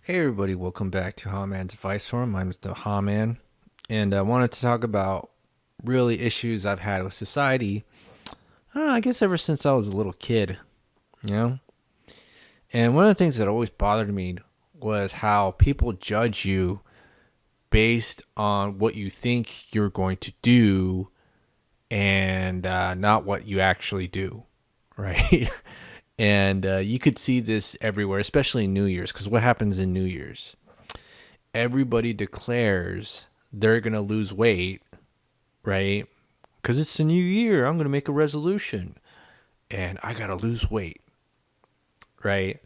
Hey everybody, welcome back to Man's Advice Forum. I'm Mr. Man, and I wanted to talk about really issues I've had with society. I guess ever since I was a little kid, you know. And one of the things that always bothered me was how people judge you based on what you think you're going to do and not what you actually do, right? And you could see this everywhere, especially in New Year's, because what happens in New Year's? Everybody declares they're going to lose weight, right? Because it's the new year. I'm going to make a resolution and I got to lose weight, right?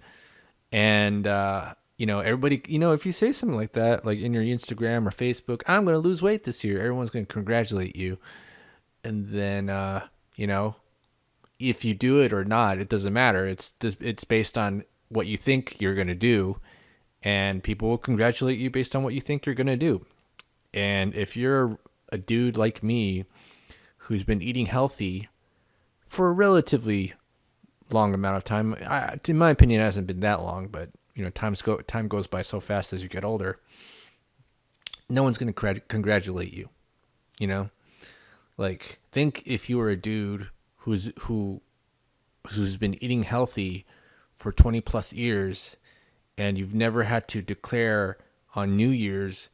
And, everybody, if you say something like that, like in your Instagram or Facebook, I'm going to lose weight this year, everyone's going to congratulate you. And then, if you do it or not, it doesn't matter. It's based on what you think you're going to do, and people will congratulate you based on what you think you're going to do. And if you're a dude like me who's been eating healthy for a relatively long amount of time, in my opinion, it hasn't been that long, but time goes by so fast as you get older. No one's going to congratulate you. You know, like think if you were a dude who's been eating healthy for 20 plus years and you've never had to declare on New Year's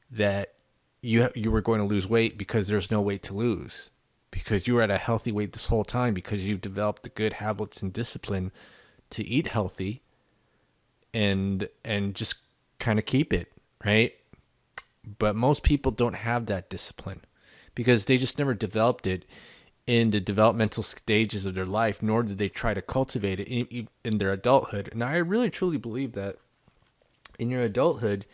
that you were going to lose weight because there's no weight to lose, because you were at a healthy weight this whole time, because you've developed the good habits and discipline to eat healthy and just kind of keep it, right? But most people don't have that discipline because they just never developed it in the developmental stages of their life, nor did they try to cultivate it in their adulthood. And I really truly believe that in your adulthood,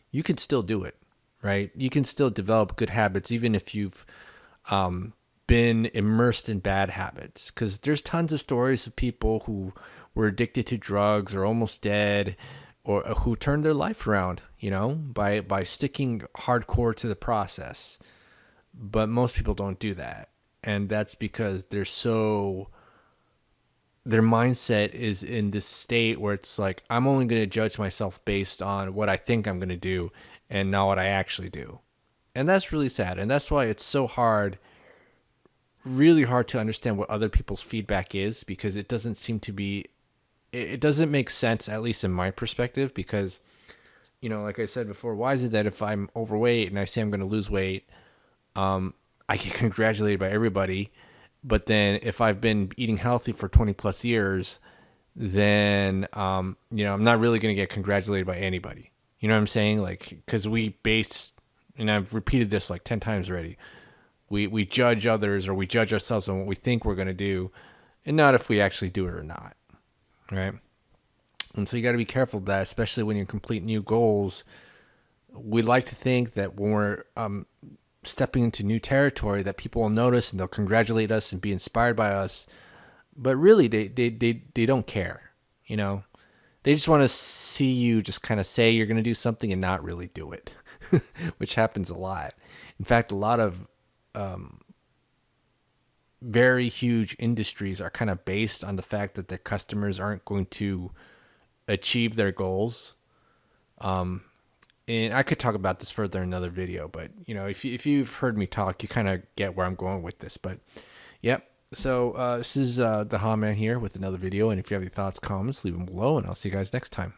you can still do it, right? You can still develop good habits, even if you've been immersed in bad habits. Because there's tons of stories of people who were addicted to drugs or almost dead, or who turned their life around, by sticking hardcore to the process. But most people don't do that. And that's because their mindset is in this state where it's like, I'm only going to judge myself based on what I think I'm going to do and not what I actually do. And that's really sad. And that's why it's so hard, really hard to understand what other people's feedback is, because it doesn't seem to be, it doesn't make sense, at least in my perspective, because, like I said before, why is it that if I'm overweight and I say I'm going to lose weight, I get congratulated by everybody, but then if I've been eating healthy for 20 plus years, then, I'm not really going to get congratulated by anybody. You know what I'm saying? Like, because and I've repeated this like 10 times already, we judge others, or we judge ourselves on what we think we're going to do, and not if we actually do it or not, right? And so you got to be careful of that, especially when you complete new goals. We like to think that when we're stepping into new territory, that people will notice and they'll congratulate us and be inspired by us, but really they don't care. They just want to see you just kind of say you're going to do something and not really do it, which happens a lot. In fact, a lot of very huge industries are kind of based on the fact that their customers aren't going to achieve their goals. And I could talk about this further in another video, but if you've heard me talk, you kind of get where I'm going with this. But yep. So this is the Ha Man here with another video, and if you have any thoughts, comments, leave them below, and I'll see you guys next time.